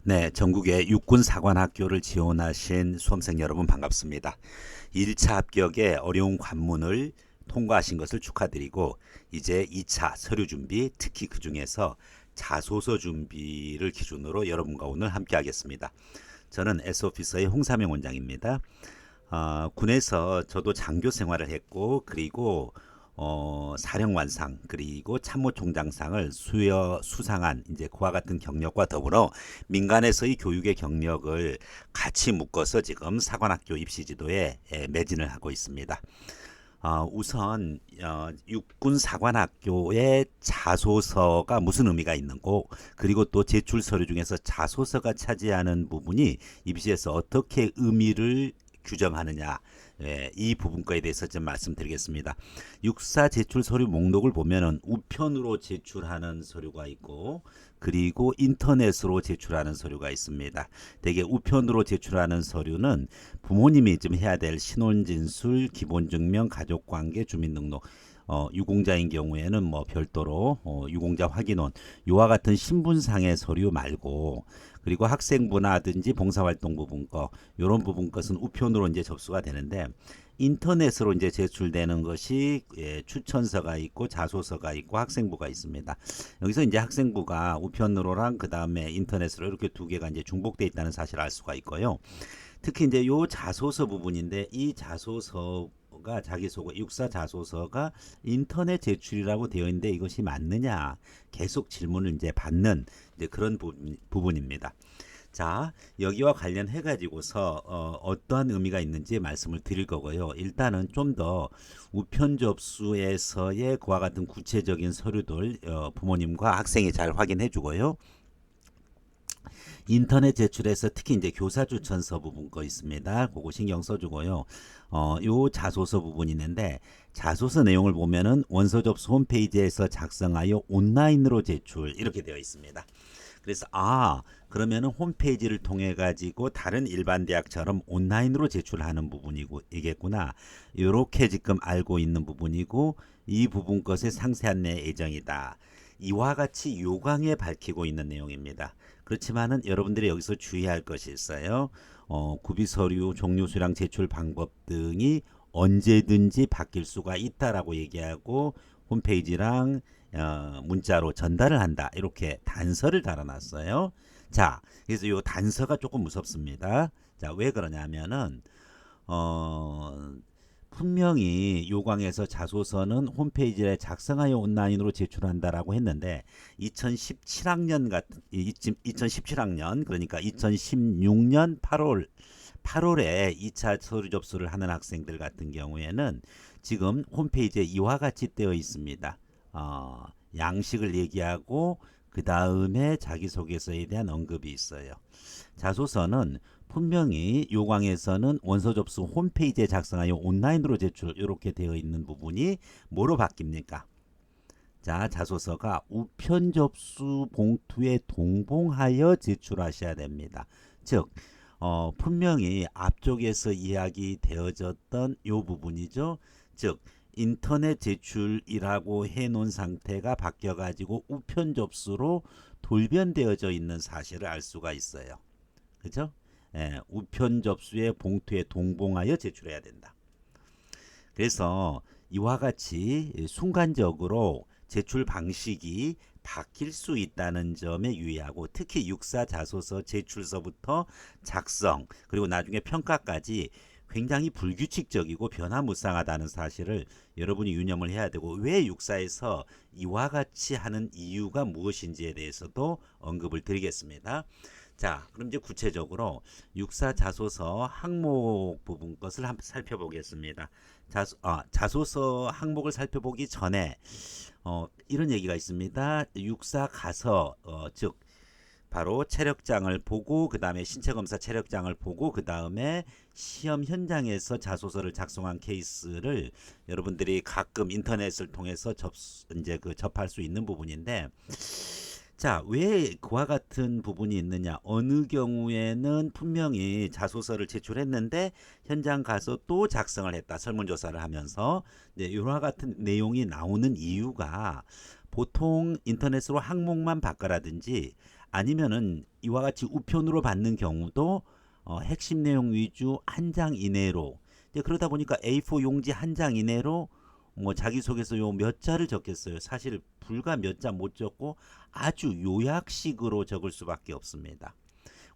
네, 전국의 육군 사관학교를 지원하신 수험생 여러분 반갑습니다. 1차 합격에 어려운 관문을 통과하신 것을 축하드리고 이제 2차 서류 준비, 특히 그 중에서 자소서 준비를 기준으로 여러분과 오늘 함께 하겠습니다. 저는 S오피서의 홍사명 원장입니다. 군에서 저도 장교 생활을 했고 그리고 사령관상 그리고 참모총장상을 수상한 이제 그와 같은 경력과 더불어 민간에서의 교육의 경력을 같이 묶어서 지금 사관학교 입시지도에 매진을 하고 있습니다. 우선 육군 사관학교의 자소서가 무슨 의미가 있는고 그리고 또 제출 서류 중에서 자소서가 차지하는 부분이 입시에서 어떻게 의미를 규정하느냐 이 부분과에 대해서 좀 말씀드리겠습니다. 육사 제출 서류 목록을 보면은 우편으로 제출하는 서류가 있고 그리고 인터넷으로 제출하는 서류가 있습니다. 대개 우편으로 제출하는 서류는 부모님이 좀 해야 될 신원진술, 기본증명, 가족관계, 주민등록 유공자인 경우에는 뭐 별도로 유공자 확인원 이와 같은 신분상의 서류 말고 그리고 학생부나든지 봉사활동 부분 거 이런 부분 것은 우편으로 이제 접수가 되는데 인터넷으로 이제 제출되는 것이 추천서가 있고 자소서가 있고 학생부가 있습니다. 여기서 이제 학생부가 우편으로랑 그 다음에 인터넷으로 이렇게 두 개가 이제 중복돼 있다는 사실을 알 수가 있고요. 특히 이제 요 자소서 부분인데 이 자소서가 자기소개 육사 자소서가 인터넷 제출이라고 되어 있는데 이것이 맞느냐 계속 질문을 이제 받는 이제 그런 부분입니다. 자, 여기와 관련해 가지고서 어떠한 의미가 있는지 말씀을 드릴 거고요. 일단은 좀 더 우편 접수에서의 그와 같은 구체적인 서류들 부모님과 학생이 잘 확인해 주고요. 인터넷 제출에서 특히 이제 교사 추천서 부분 거 있습니다. 그거 신경 써주고요. 요 자소서 부분이 있는데 자소서 내용을 보면은 원서 접수 홈페이지에서 작성하여 온라인으로 제출 이렇게 되어 있습니다. 그래서 그러면은 홈페이지를 통해 가지고 다른 일반 대학처럼 온라인으로 제출하는 부분이겠구나. 이렇게 지금 알고 있는 부분이고 이 부분 것의 상세한 내 예정이다. 이와 같이 요강에 밝히고 있는 내용입니다. 그렇지만은 여러분들이 여기서 주의할 것이 있어요. 구비 서류, 종류 수량 제출 방법 등이 언제든지 바뀔 수가 있다라고 얘기하고 홈페이지랑 문자로 전달을 한다. 이렇게 단서를 달아놨어요. 자, 그래서 이 단서가 조금 무섭습니다. 자, 왜 그러냐면은 분명히 요강에서 자소서는 홈페이지에 작성하여 온라인으로 제출한다라고 했는데 2017학년 그러니까 2016년 8월에 2차 서류 접수를 하는 학생들 같은 경우에는 지금 홈페이지에 이와 같이 되어 있습니다. 양식을 얘기하고 그 다음에 자기소개서에 대한 언급이 있어요. 자소서는 분명히 요강에서는 원서 접수 홈페이지에 작성하여 온라인으로 제출 이렇게 되어 있는 부분이 뭐로 바뀝니까? 자, 자소서가 우편 접수 봉투에 동봉하여 제출하셔야 됩니다. 즉 분명히 앞쪽에서 이야기되어졌던 요 부분이죠. 즉 인터넷 제출이라고 해놓은 상태가 바뀌어가지고 우편 접수로 돌변되어져 있는 사실을 알 수가 있어요. 그죠? 우편 접수의 봉투에 동봉하여 제출해야 된다. 그래서 이와 같이 순간적으로 제출 방식이 바뀔 수 있다는 점에 유의하고 특히 육사 자소서 제출서부터 작성 그리고 나중에 평가까지 굉장히 불규칙적이고 변화무쌍하다는 사실을 여러분이 유념을 해야 되고 왜 육사에서 이와 같이 하는 이유가 무엇인지에 대해서도 언급을 드리겠습니다. 자, 그럼 이제 구체적으로 육사 자소서 항목 부분 것을 한번 살펴보겠습니다. 자소서 항목을 살펴보기 전에 이런 얘기가 있습니다. 육사 가서 즉 바로 체력장을 보고 그 다음에 신체검사 체력장을 보고 그 다음에 시험 현장에서 자소서를 작성한 케이스를 여러분들이 가끔 인터넷을 통해서 접할 수 있는 부분인데 자, 왜 그와 같은 부분이 있느냐? 어느 경우에는 분명히 자소서를 제출했는데 현장 가서 또 작성을 했다. 설문조사를 하면서 이와 같은 내용이 나오는 이유가 보통 인터넷으로 항목만 바꿔라든지 아니면은 이와 같이 우편으로 받는 경우도 핵심 내용 위주 한 장 이내로 이제 그러다 보니까 A4 용지 한 장 이내로 뭐 자기소개서 요 몇 자를 적겠어요. 사실 불과 몇 자 못 적고 아주 요약식으로 적을 수밖에 없습니다.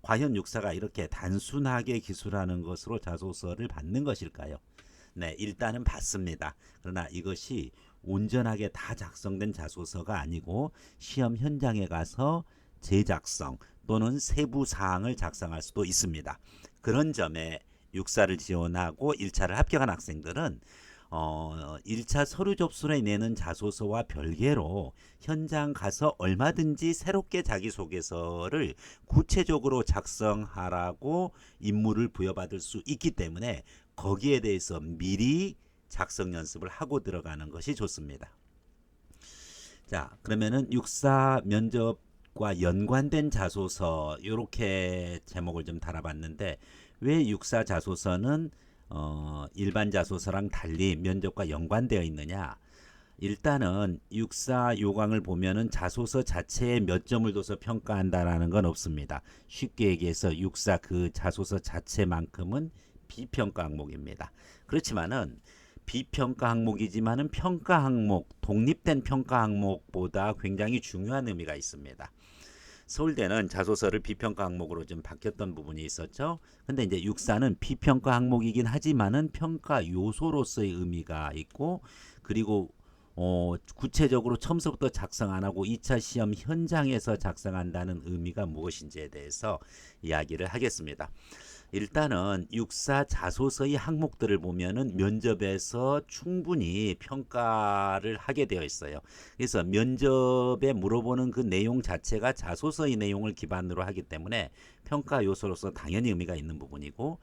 과연 육사가 이렇게 단순하게 기술하는 것으로 자소서를 받는 것일까요? 네, 일단은 받습니다. 그러나 이것이 온전하게 다 작성된 자소서가 아니고 시험 현장에 가서 재작성 또는 세부 사항을 작성할 수도 있습니다. 그런 점에 육사를 지원하고 1차를 합격한 학생들은 1차 서류 접수에 내는 자소서와 별개로 현장 가서 얼마든지 새롭게 자기소개서를 구체적으로 작성하라고 임무를 부여받을 수 있기 때문에 거기에 대해서 미리 작성 연습을 하고 들어가는 것이 좋습니다. 자, 그러면은 육사 면접과 연관된 자소서 이렇게 제목을 좀 달아봤는데 왜 육사 자소서는 일반 자소서랑 달리 면접과 연관되어 있느냐? 일단은 육사 요강을 보면은 자소서 자체에 몇 점을 둬서 평가한다라는 건 없습니다. 쉽게 얘기해서 육사 그 자소서 자체만큼은 비평가 항목입니다. 그렇지만은 비평가 항목이지만은 평가 항목, 독립된 평가 항목보다 굉장히 중요한 의미가 있습니다. 서울대는 자소서를 비평가 항목으로 좀 바뀌었던 부분이 있었죠. 근데 이제 육사는 비평가 항목이긴 하지만은 평가 요소로서의 의미가 있고 그리고 구체적으로 처음서부터 작성 안 하고 2차 시험 현장에서 작성한다는 의미가 무엇인지에 대해서 이야기를 하겠습니다. 일단은 육사 자소서의 항목들을 보면은 면접에서 충분히 평가를 하게 되어 있어요. 그래서 면접에 물어보는 그 내용 자체가 자소서의 내용을 기반으로 하기 때문에 평가 요소로서 당연히 의미가 있는 부분이고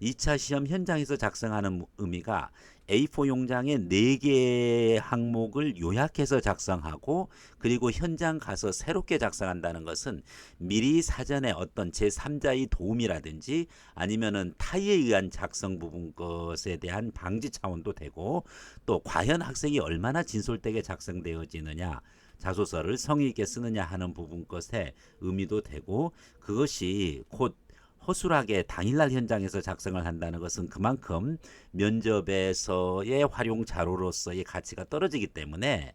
2차 시험 현장에서 작성하는 의미가 A4 용장에 4개의 항목을 요약해서 작성하고 그리고 현장 가서 새롭게 작성한다는 것은 미리 사전에 어떤 제3자의 도움이라든지 아니면은 타의에 의한 작성 부분 것에 대한 방지 차원도 되고 또 과연 학생이 얼마나 진솔되게 작성되어지느냐 자소서를 성의 있게 쓰느냐 하는 부분 것에 의미도 되고 그것이 곧 허술하게 당일날 현장에서 작성을 한다는 것은 그만큼 면접에서의 활용 자료로서의 가치가 떨어지기 때문에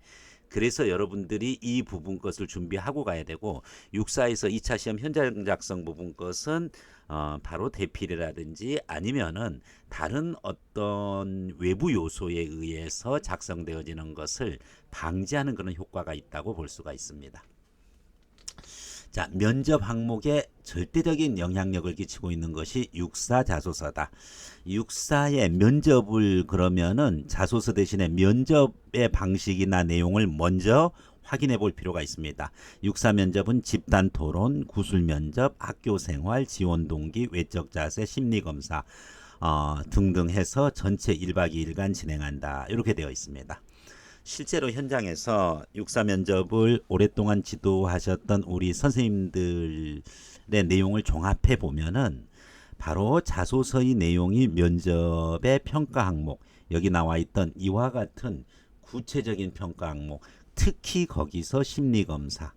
그래서 여러분들이 이 부분 것을 준비하고 가야 되고 육사에서 2차 시험 현장 작성 부분 것은 바로 대필이라든지 아니면은 다른 어떤 외부 요소에 의해서 작성되어지는 것을 방지하는 그런 효과가 있다고 볼 수가 있습니다. 자, 면접 항목에 절대적인 영향력을 끼치고 있는 것이 육사 자소서다. 육사의 면접을 그러면은 자소서 대신에 면접의 방식이나 내용을 먼저 확인해 볼 필요가 있습니다. 육사 면접은 집단 토론, 구술 면접, 학교 생활, 지원 동기, 외적 자세, 심리 검사 등등 해서 전체 1박 2일간 진행한다. 이렇게 되어 있습니다. 실제로 현장에서 육사 면접을 오랫동안 지도하셨던 우리 선생님들의 내용을 종합해 보면은 바로 자소서의 내용이 면접의 평가 항목 여기 나와 있던 이와 같은 구체적인 평가 항목 특히 거기서 심리검사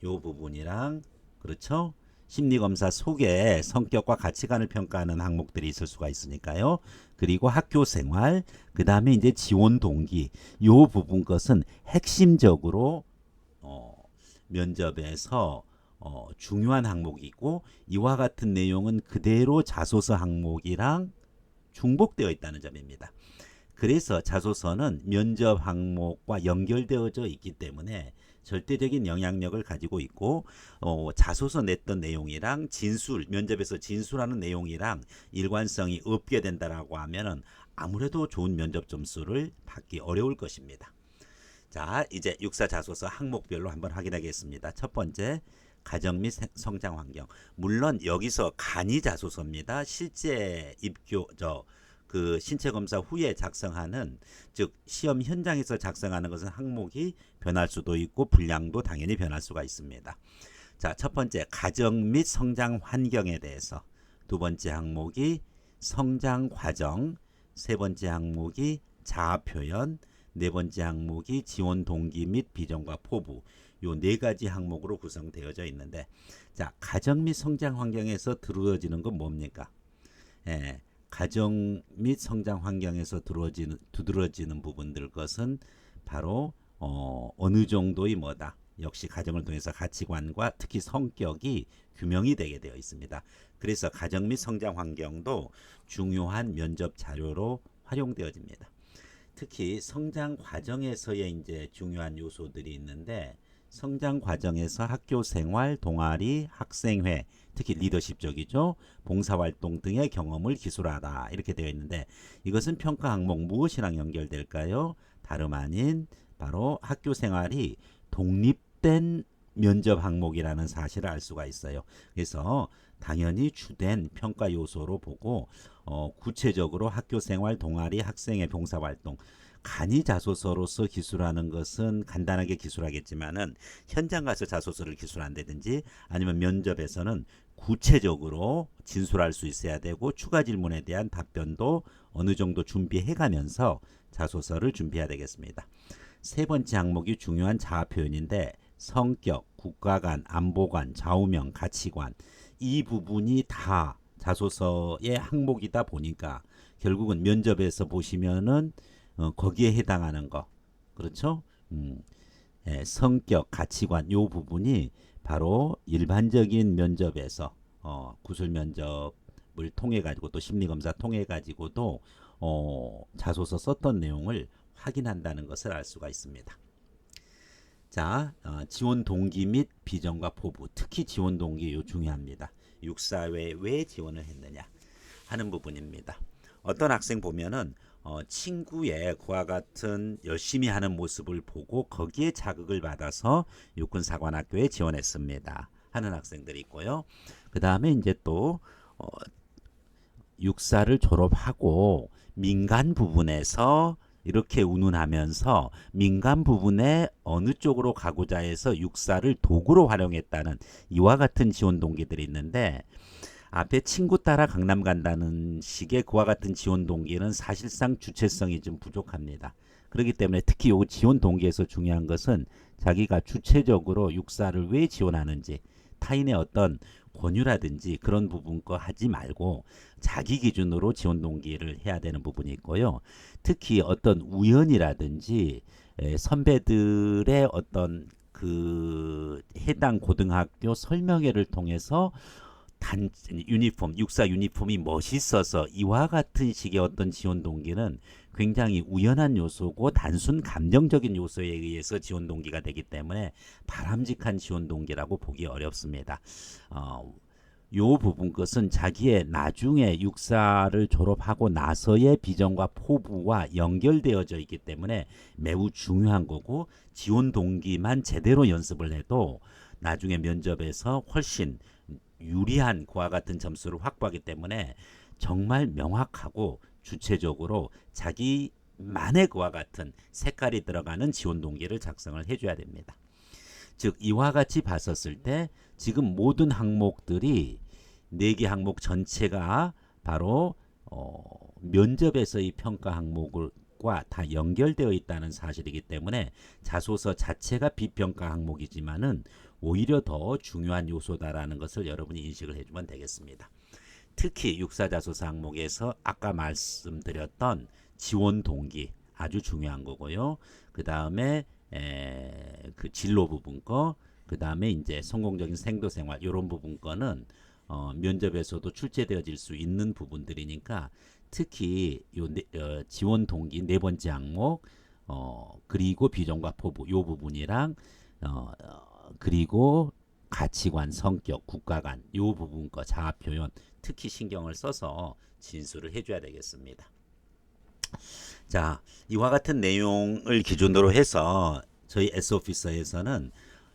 요 부분이랑 그렇죠? 심리검사 속에 성격과 가치관을 평가하는 항목들이 있을 수가 있으니까요. 그리고 학교 생활, 그 다음에 이제 지원 동기, 요 부분 것은 핵심적으로 면접에서 중요한 항목이고 이와 같은 내용은 그대로 자소서 항목이랑 중복되어 있다는 점입니다. 그래서 자소서는 면접 항목과 연결되어져 있기 때문에 절대적인 영향력을 가지고 있고 자소서 냈던 내용이랑 진술 면접에서 진술하는 내용이랑 일관성이 없게 된다라고 하면은 아무래도 좋은 면접 점수를 받기 어려울 것입니다. 자, 이제 육사 자소서 항목별로 한번 확인하겠습니다. 첫 번째 가정 및 성장 환경. 물론 여기서 간이 자소서입니다. 실제 입교 그 신체 검사 후에 작성하는 즉 시험 현장에서 작성하는 것은 항목이 변할 수도 있고 분량도 당연히 변할 수가 있습니다. 자, 첫 번째 가정 및 성장 환경에 대해서, 두 번째 항목이 성장 과정, 세 번째 항목이 자아 표현, 네 번째 항목이 지원 동기 및 비전과 포부. 요 네 가지 항목으로 구성되어져 있는데, 자, 가정 및 성장 환경에서 두드러지는 건 뭡니까? 예, 가정 및 성장 환경에서 두드러지는 부분들 것은 바로 어느 정도의 뭐다. 역시 가정을 통해서 가치관과 특히 성격이 규명이 되게 되어 있습니다. 그래서 가정 및 성장 환경도 중요한 면접 자료로 활용되어집니다. 특히 성장 과정에서의 이제 중요한 요소들이 있는데, 성장 과정에서 학교 생활, 동아리, 학생회, 특히 리더십적이죠. 봉사활동 등의 경험을 기술하다 이렇게 되어 있는데, 이것은 평가 항목 무엇이랑 연결될까요? 다름 아닌 바로 학교 생활이 독립된 면접 항목이라는 사실을 알 수가 있어요. 그래서 당연히 주된 평가 요소로 보고 구체적으로 학교 생활, 동아리, 학생회 봉사활동, 간이 자소서로서 기술하는 것은 간단하게 기술하겠지만은 현장 가서 자소서를 기술한다든지 아니면 면접에서는 구체적으로 진술할 수 있어야 되고 추가 질문에 대한 답변도 어느 정도 준비해 가면서 자소서를 준비해야 되겠습니다. 세 번째 항목이 중요한 자아 표현인데, 성격, 국가관, 안보관, 좌우명, 가치관, 이 부분이 다 자소서의 항목이다 보니까 결국은 면접에서 보시면은 거기에 해당하는 거, 그렇죠? 예, 성격, 가치관 요 부분이 바로 일반적인 면접에서 구술 면접을 통해 가지고 또 심리 검사 통해 가지고도 자소서 썼던 내용을 확인한다는 것을 알 수가 있습니다. 자, 지원 동기 및 비전과 포부, 특히 지원 동기 요 중요합니다. 육사회 왜 지원을 했느냐 하는 부분입니다. 어떤 학생 보면은 친구의 그와 같은 열심히 하는 모습을 보고 거기에 자극을 받아서 육군사관학교에 지원했습니다 하는 학생들이 있고요. 그 다음에 이제 또 육사를 졸업하고 민간 부분에서 이렇게 운운하면서 민간 부분에 어느 쪽으로 가고자 해서 육사를 도구로 활용했다는 이와 같은 지원 동기들이 있는데, 앞에 친구 따라 강남 간다는 식의 그와 같은 지원 동기는 사실상 주체성이 좀 부족합니다. 그렇기 때문에 특히 이 지원 동기에서 중요한 것은 자기가 주체적으로 육사를 왜 지원하는지, 타인의 어떤 권유라든지 그런 부분 거 하지 말고 자기 기준으로 지원 동기를 해야 되는 부분이 있고요. 특히 어떤 우연이라든지 선배들의 어떤 그 해당 고등학교 설명회를 통해서 유니폼, 육사 유니폼이 멋있어서 이와 같은 식의 어떤 지원 동기는 굉장히 우연한 요소고 단순 감정적인 요소에 의해서 지원 동기가 되기 때문에 바람직한 지원 동기라고 보기 어렵습니다. 요 부분 것은 자기의 나중에 육사를 졸업하고 나서의 비전과 포부와 연결되어져 있기 때문에 매우 중요한 거고, 지원 동기만 제대로 연습을 해도 나중에 면접에서 훨씬 유리한 그와 같은 점수를 확보하기 때문에 정말 명확하고 주체적으로 자기만의 그와 같은 색깔이 들어가는 지원 동기를 작성을 해줘야 됩니다. 즉 이와 같이 봤었을 때 지금 모든 항목들이 4개 항목 전체가 바로 면접에서의 평가 항목과 다 연결되어 있다는 사실이기 때문에 자소서 자체가 비평가 항목이지만은 오히려 더 중요한 요소다라는 것을 여러분이 인식을 해주면 되겠습니다. 특히 육사자소서 항목에서 아까 말씀드렸던 지원 동기 아주 중요한 거고요. 그 다음에 그 진로 부분 거, 그 다음에 이제 성공적인 생도생활 이런 부분 거는 면접에서도 출제되어질 수 있는 부분들이니까 특히 요 지원 동기 4번째 항목 그리고 비전과 포부 요 부분이랑 그리고 가치관, 성격, 국가관 요 부분 거 자아 표현 특히 신경을 써서 진술을 해줘야 되겠습니다. 자, 이와 같은 내용을 기준으로 해서 저희 S오피서에서는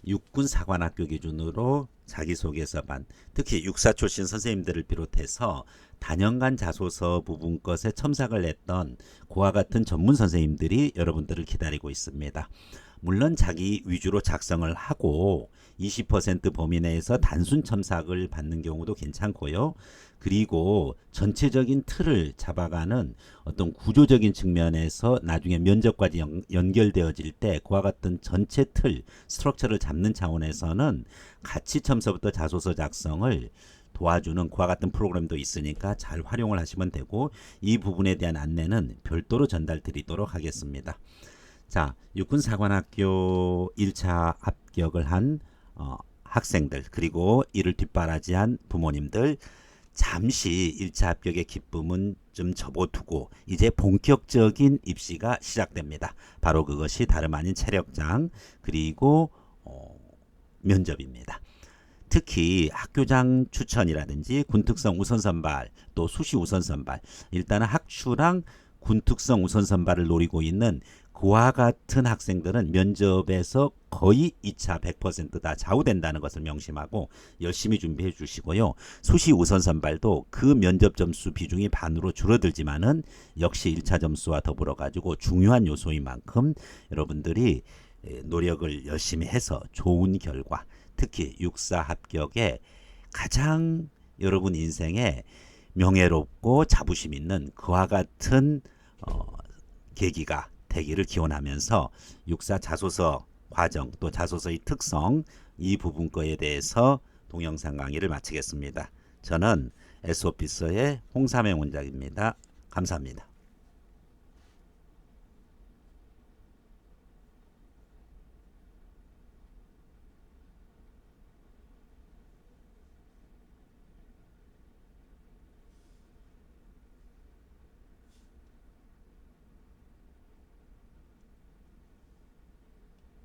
육군사관학교 기준으로 자기소개서반, 특히 육사 출신 선생님들을 비롯해서 단연간 자소서 부분 것에 첨삭을 했던 그와 같은 전문 선생님들이 여러분들을 기다리고 있습니다. 물론 자기 위주로 작성을 하고 20% 범위 내에서 단순 첨삭을 받는 경우도 괜찮고요. 그리고 전체적인 틀을 잡아가는 어떤 구조적인 측면에서 나중에 면접까지 연결되어질 때 그와 같은 전체 틀, 스트럭처를 잡는 차원에서는 같이 첨서부터 자소서 작성을 도와주는 그와 같은 프로그램도 있으니까 잘 활용을 하시면 되고, 이 부분에 대한 안내는 별도로 전달 드리도록 하겠습니다. 자, 육군사관학교 1차 합격을 한 학생들, 그리고 이를 뒷바라지한 부모님들, 잠시 1차 합격의 기쁨은 좀 접어두고 이제 본격적인 입시가 시작됩니다. 바로 그것이 다름 아닌 체력장 그리고 면접입니다. 특히 학교장 추천이라든지 군특성 우선선발, 또 수시 우선선발, 일단은 학추랑 군특성 우선선발을 노리고 있는 그와 같은 학생들은 면접에서 거의 2차 100%다 좌우된다는 것을 명심하고 열심히 준비해 주시고요. 수시 우선 선발도 그 면접 점수 비중이 반으로 줄어들지만은 역시 1차 점수와 더불어 가지고 중요한 요소인 만큼 여러분들이 노력을 열심히 해서 좋은 결과, 특히 육사 합격에 가장 여러분 인생에 명예롭고 자부심 있는 그와 같은 계기가 되기를 기원하면서 육사 자소서 과정, 또 자소서의 특성, 이 부분 거에 대해서 동영상 강의를 마치겠습니다. 저는 S오피서의 홍삼행 원장입니다. 감사합니다.